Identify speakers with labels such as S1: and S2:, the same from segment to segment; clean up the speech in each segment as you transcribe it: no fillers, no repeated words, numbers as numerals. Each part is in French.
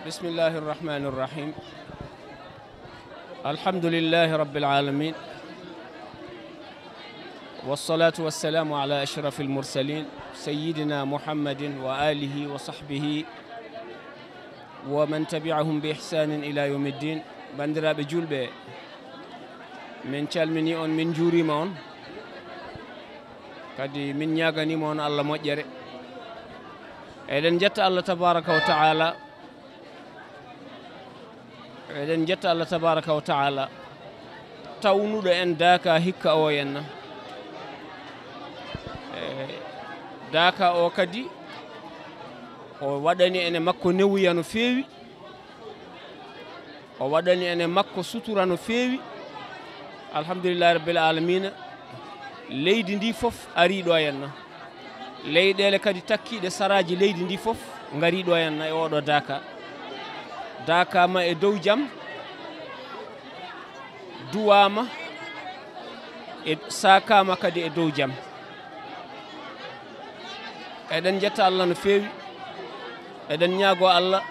S1: بسم الله الرحمن الرحيم الحمد لله رب العالمين والصلاة والسلام على أشرف المرسلين سيدنا محمد وآله وصحبه ومن تبعهم بإحسان إلى يوم الدين بندرا بجولبة من calmini on min juurima on kadi min ñaganima on Allah moƴƴere eɗen jetta Allah tabaraka wa ta'ala eɗen jetta Allah tabaraka wa ta'ala tawnuɗo en daaka hikka o henna daaka o kadi o waɗani ene makko newuya no feewi o waɗani ene makko sutura no feewi alhamdulillahi rabbil alamina leydi ndi fof ariɗo henna leyɗele kadi takkiɗe saraji leydi ndi fof gariɗo henna e oɗo daaka dakama e dow jaam duwama e sakama kadi e dow jaam eɗen jetta Allah no feewi eɗen ñaago Allah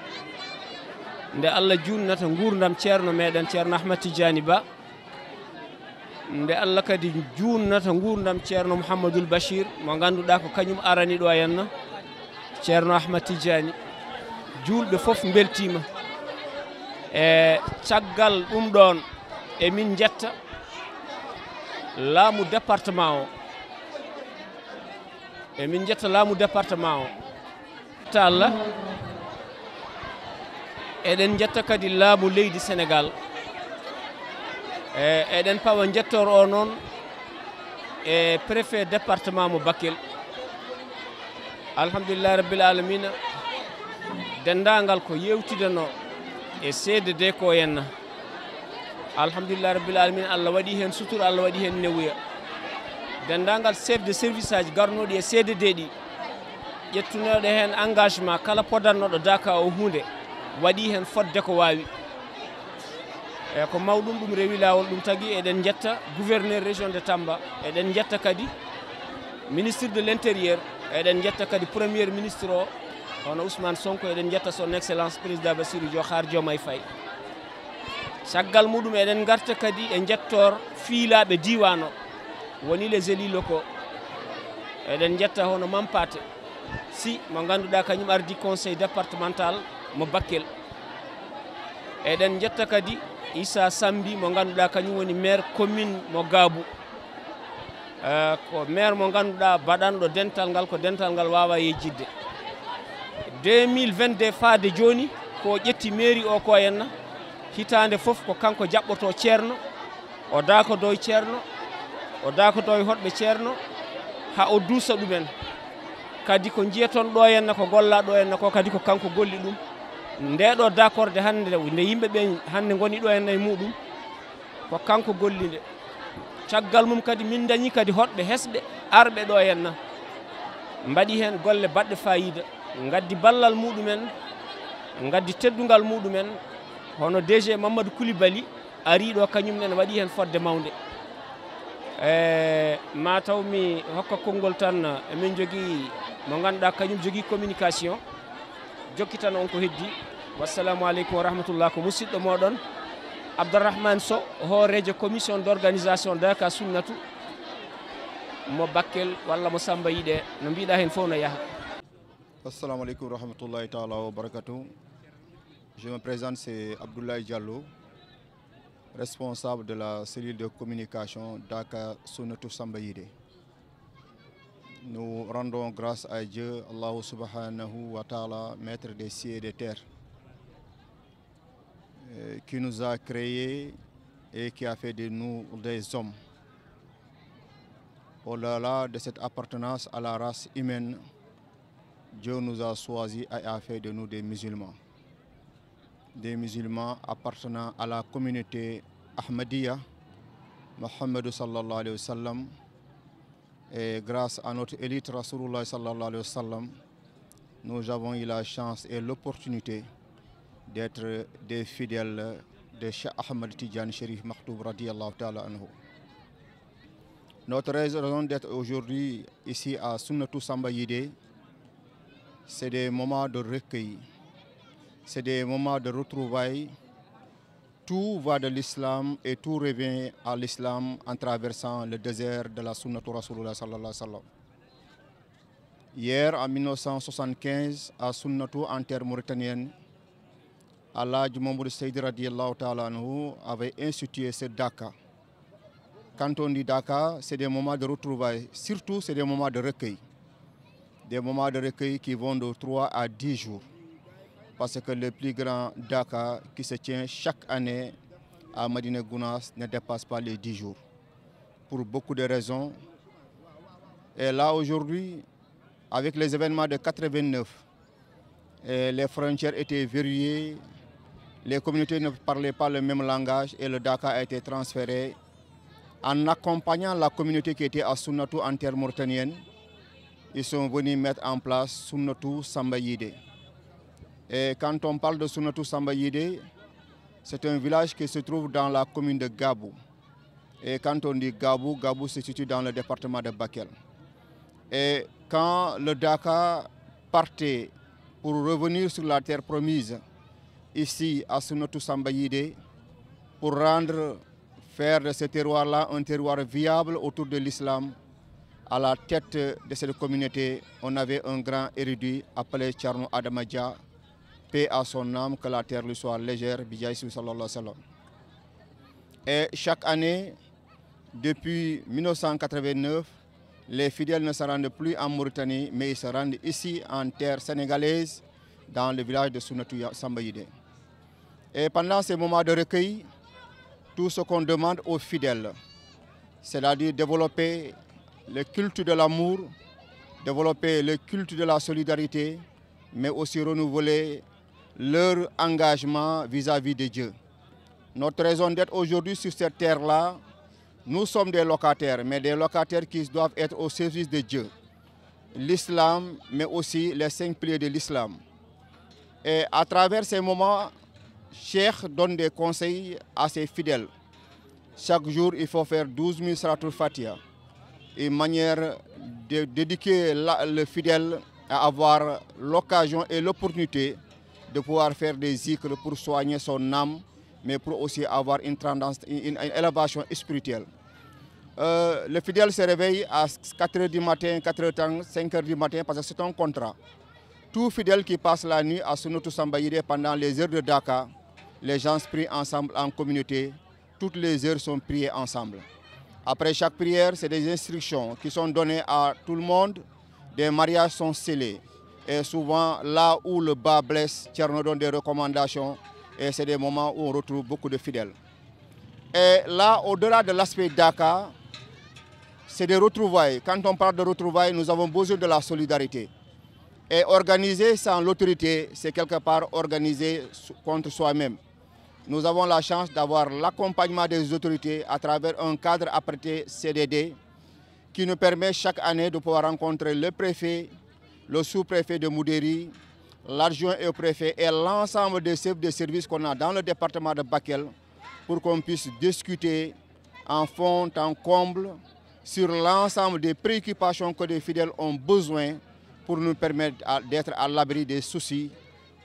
S1: nde Allah junnata gurdam ceerno meɗen ceerno Ahmad Tidiani Ba nde Allah kadi junnata gurdam ceerno Mouhamadoul Bachir mo ganduɗa ko kañum arani ɗo henna ceerno Ahmad Tidiani julɓe fof beltima e caggal ɗum ɗon emin jetta laamu département o emin jetta laamu département o ta Allah eɗen jetta kadi laamu leydi Sénégal eɗen pawa jettor o noon e préfet département mo Bakel alhamdulillahi rabbil alamina dendagal ko yewtidano e CDD ko henna alhamdulillahi rabbil alamina Allah waɗi hen sutura Allah waɗi hen newuya dendagal chef de service aji garnoɗi e CDD ɗi ƴettunoɗo hen engagement kala podannoɗo daka o hunde waɗi hen fodde ko wawi e ko mawɗum ɗum rewi lawol ɗum tagui eɗen jetta gouverneur région de Tamba eɗen jetta kadi ministre de l'intérieur eɗen jetta kadi premier ministre o hono Ousmane Sonko eɗen jetta son excellence président Bassirou Diokhar Diomaye Faye caggal muɗum eɗen garta kadi e jettor fiilaɓe diwan o woni les élus locaux eɗen jetta hono Mampate si mo ganduɗa kañum ardi conseil départemental mo Bakel eɗen jetta kadi Issa Sambi mo ganduɗa kañum woni maire commune mo Gabou ko maire mo ganduɗa baɗanɗo dental ngal ko dental ngal wawa yejjidde 2022 faade joni ko ƴetti mairie o ko henna hitande fof ko kanko jaɓɓoto ceerno o daako doy ceerno o daako doy hoɗɓe ceerno ha o duusa ɗumen kadi ko jiyaton ɗo henna ko golla ɗo henna ko kadi ko kanko golli ɗum ndeɗo d'accord hande nde yimɓeɓe hande goni ɗo henna e muɗum ko kanko gollinde caggal mum kadi min dañi kadi hoɗɓe hesɓe arɓe ɗo henna mbaɗi hen golle baɗɗe fayida gaddi ballal muɗumen gaddi teddugal muɗumen hono DG Mamadou Coulibaly ari ɗo kañum nen waɗi hen fodde mawde mataw mi hokka konngol tan emin jogui mo ganduɗa kañum jogui communication jokkitan on ko heddi wassalamu aleykum wa rahmatullah ko musidɗo moɗon Abdourahmane Sow hoorejo commission d' organisation Daka Sunnatu mo Bakel walla mo Samba Yiɗe no mbiɗa hen fof no yaaha.
S2: Assalamu alaikum wa rahmatullahi ta'ala wa barakatuh. Je me présente, c'est Abdoulaye Diallo, responsable de la cellule de communication Daka Sunnatou Samba Yide. Nous rendons grâce à Dieu, Allah subhanahu wa ta'ala, maître des cieux et des terres, qui nous a créés et qui a fait de nous des hommes. Au-delà de cette appartenance à la race humaine, Dieu nous a choisis et a fait de nous des musulmans. Des musulmans appartenant à la communauté Ahmadiyya, Muhammad sallallahu alayhi wa sallam. Et grâce à notre élite Rasulullah sallallahu alayhi wa sallam, nous avons eu la chance et l'opportunité d'être des fidèles de Cheikh Ahmad Tidiane Chérif Maktoum radiyallahu ta'ala anhu. Notre raison d'être aujourd'hui ici à Sunnatou Samba Yide, c'est des moments de recueil, c'est des moments de retrouvailles. Tout va de l'islam et tout revient à l'islam en traversant le désert de la Sunnatu Rasulullah sallallahu alayhi wa sallam. Hier, en 1975, à Sunnatu, en terre mauritanienne, Allah Mamadou Seydi radiallahu ta'ala anhu avait institué ce Daka. Quand on dit Daka, c'est des moments de retrouvailles, surtout c'est des moments de recueil. Des moments de recueil qui vont de 3 à 10 jours. Parce que le plus grand Daka qui se tient chaque année à Médina Gounass ne dépasse pas les 10 jours. Pour beaucoup de raisons. Et là, aujourd'hui, avec les événements de 89, les frontières étaient verrouillées, les communautés ne parlaient pas le même langage et le Daka a été transféré en accompagnant la communauté qui était à Sunnatu en terre mauritanienne. Ils sont venus mettre en place Sunnatu Samba Yidé. Et quand on parle de Sunnatu Samba Yidé, c'est un village qui se trouve dans la commune de Gabou. Et quand on dit Gabou, Gabou se situe dans le département de Bakel. Et quand le Daka partait pour revenir sur la terre promise, ici à Sunnatu Samba Yidé, pour faire de ce terroir-là un terroir viable autour de l'islam, à la tête de cette communauté, on avait un grand érudit appelé Tcharno Adamadja, paix à son âme, que la terre lui soit légère, Bijaïsou sallallahu alayhi wa sallam. Et chaque année, depuis 1989, les fidèles ne se rendent plus en Mauritanie, mais ils se rendent ici en terre sénégalaise, dans le village de Sunnatu Samba Yidé. Et pendant ces moments de recueil, tout ce qu'on demande aux fidèles, c'est-à-dire développer le culte de l'amour, développer le culte de la solidarité, mais aussi renouveler leur engagement vis-à-vis de Dieu. Notre raison d'être aujourd'hui sur cette terre-là, nous sommes des locataires, mais des locataires qui doivent être au service de Dieu. L'islam, mais aussi les 5 piliers de l'islam. Et à travers ces moments, Cheikh donne des conseils à ses fidèles. Chaque jour, il faut faire 12 000 Salatul Fatiha. Une manière de d'éduquer le fidèle à avoir l'occasion et l'opportunité de pouvoir faire des zikrs pour soigner son âme, mais pour aussi avoir une tendance, une élévation spirituelle. Le fidèle se réveille à 4 h du matin, 4 h 5 h du matin, parce que c'est un contrat. Tout fidèle qui passe la nuit à Sunnatu Samba Yidé pendant les heures de Daka, les gens prient ensemble en communauté, toutes les heures sont priées ensemble. Après chaque prière, c'est des instructions qui sont données à tout le monde, des mariages sont scellés. Et souvent, là où le bas blesse, Tcherno donne des recommandations et c'est des moments où on retrouve beaucoup de fidèles. Et là, au-delà de l'aspect Daka, c'est des retrouvailles. Quand on parle de retrouvailles, nous avons besoin de la solidarité. Et organiser sans l'autorité, c'est quelque part organiser contre soi-même. Nous avons la chance d'avoir l'accompagnement des autorités à travers un cadre apprêté CDD qui nous permet chaque année de pouvoir rencontrer le préfet, le sous-préfet de Moudéri, l'adjoint et le préfet et l'ensemble des chefs de service qu'on a dans le département de Bakel pour qu'on puisse discuter en fond, en comble sur l'ensemble des préoccupations que les fidèles ont besoin pour nous permettre d'être à l'abri des soucis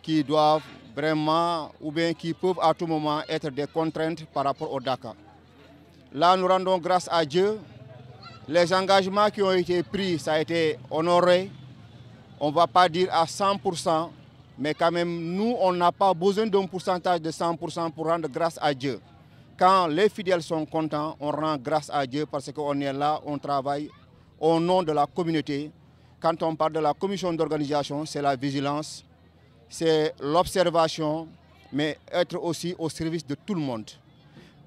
S2: qui doivent vraiment ou bien qui peuvent à tout moment être des contraintes par rapport au Daka. Là, nous rendons grâce à Dieu. Les engagements qui ont été pris, ça a été honoré. On ne va pas dire à 100%, mais quand même, nous, on n'a pas besoin d'un pourcentage de 100% pour rendre grâce à Dieu. Quand les fidèles sont contents, on rend grâce à Dieu parce qu'on est là, on travaille au nom de la communauté. Quand on parle de la commission d'organisation, c'est la vigilance, c'est l'observation, mais être aussi au service de tout le monde.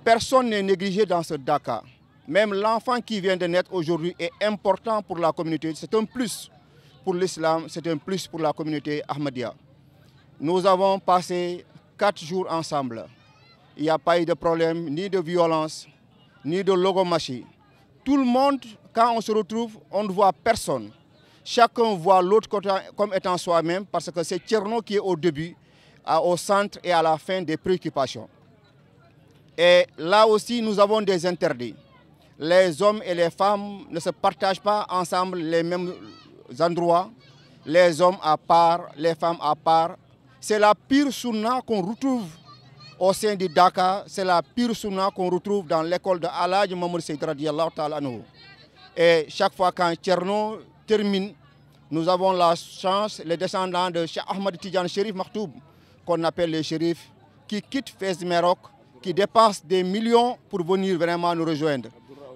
S2: Personne n'est négligé dans ce Daka. Même l'enfant qui vient de naître aujourd'hui est important pour la communauté. C'est un plus pour l'islam, c'est un plus pour la communauté Ahmadiyya. Nous avons passé 4 jours ensemble. Il n'y a pas eu de problème, ni de violence, ni de logomachie. Tout le monde, quand on se retrouve, on ne voit personne. Chacun voit l'autre comme étant soi-même parce que c'est Tcherno qui est au début, au centre et à la fin des préoccupations. Et là aussi, nous avons des interdits. Les hommes et les femmes ne se partagent pas ensemble les mêmes endroits. Les hommes à part, les femmes à part. C'est la pire sunna qu'on retrouve au sein du Dakar. C'est la pire sunna qu'on retrouve dans l'école de Alhaji Mamour Seyd radiyallahu ta'ala anhu. Et chaque fois qu'un Thierno termine, nous avons la chance, les descendants de Cheikh Ahmed Tidiane Chérif Maktoum, qu'on appelle les shérifs, qui quittent Fès Maroc, qui dépensent des millions pour venir vraiment nous rejoindre.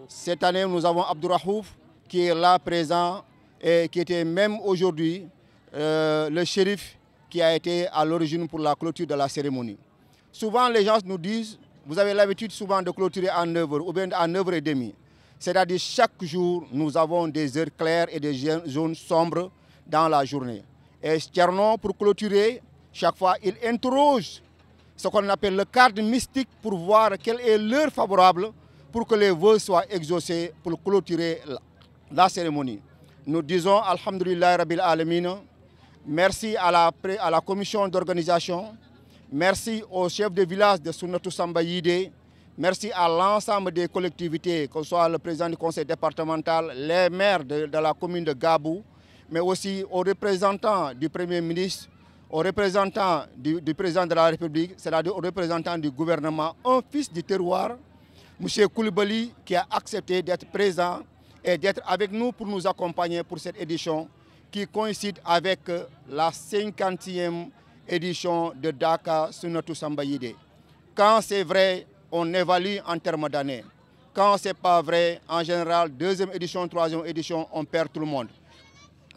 S2: Cette année, nous avons Abdourahouf, qui est là présent et qui était même aujourd'hui le shérif qui a été à l'origine pour la clôture de la cérémonie. Souvent, les gens nous disent, vous avez l'habitude souvent de clôturer à 9h ou bien à 9h30. C'est-à-dire chaque jour, nous avons des heures claires et des zones sombres dans la journée. Et Thierno, pour clôturer, chaque fois, il interroge ce qu'on appelle le cadre mystique pour voir quelle est l'heure favorable pour que les vœux soient exaucés pour clôturer la cérémonie. Nous disons, Alhamdulillah Rabbil Alamin, merci à la commission d'organisation, merci au chef de village de Sunnatou Samba Yidé, merci à l'ensemble des collectivités, que ce soit le président du conseil départemental, les maires de la commune de Gabou, mais aussi aux représentants du Premier ministre, aux représentants du président de la République, c'est-à-dire aux représentants du gouvernement, un fils du terroir, M. Koulibaly, qui a accepté d'être présent et d'être avec nous pour nous accompagner pour cette édition qui coïncide avec la 50e édition de Dakar Sunnatou Samba Yidé. Quand c'est vrai, on évalue en termes d'années. Quand ce n'est pas vrai, en général, deuxième édition, troisième édition, on perd tout le monde.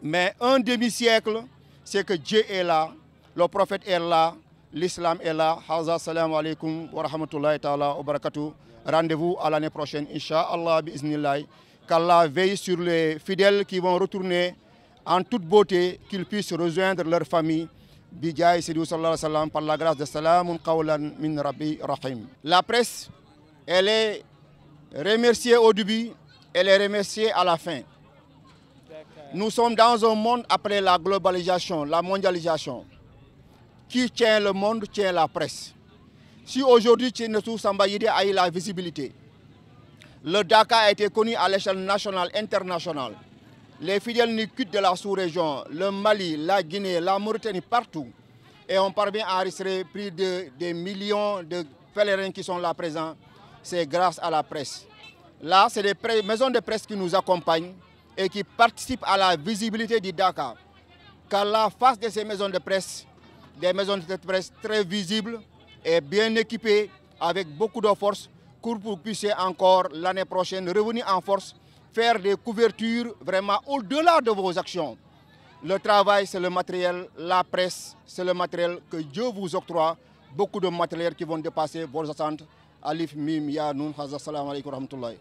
S2: Mais un demi-siècle, c'est que Dieu est là, le prophète est là, l'islam est là. Assalamu alaikum wa rahmatullahi ta'ala wa barakatuh. Rendez-vous à l'année prochaine, Inch'Allah, bi'Iznillah. Qu'Allah veille sur les fidèles qui vont retourner en toute beauté, qu'ils puissent rejoindre leur famille. Bidjaï Sidou sallallahu alayhi wa sallam, par la grâce de Salamun Qawlan min Rabbi Rahim. La presse, elle est remerciée au début, elle est remerciée à la fin. Nous sommes dans un monde après la globalisation, la mondialisation. Qui tient le monde tient la presse. Si aujourd'hui Sunnatou Samba Yidé a eu la visibilité, le Dakar a été connu à l'échelle nationale, internationale. Les fidèles nous quittent de la sous-région, le Mali, la Guinée, la Mauritanie, partout. Et on parvient à enregistrer plus de des millions de pèlerins qui sont là présents. C'est grâce à la presse. Là, c'est des maisons de presse qui nous accompagnent et qui participent à la visibilité du Dakar. Qu'Allah fasse de ces maisons de presse des maisons de presse très visibles et bien équipées avec beaucoup de force pour que vous puissiez encore l'année prochaine revenir en force, faire des couvertures vraiment au-delà de vos actions. Le travail, c'est le matériel, la presse, c'est le matériel que Dieu vous octroie, beaucoup de matériel qui vont dépasser vos attentes. Alif, Mim, Ya, Nun, Assalamu alaikum wa rahmatullahi.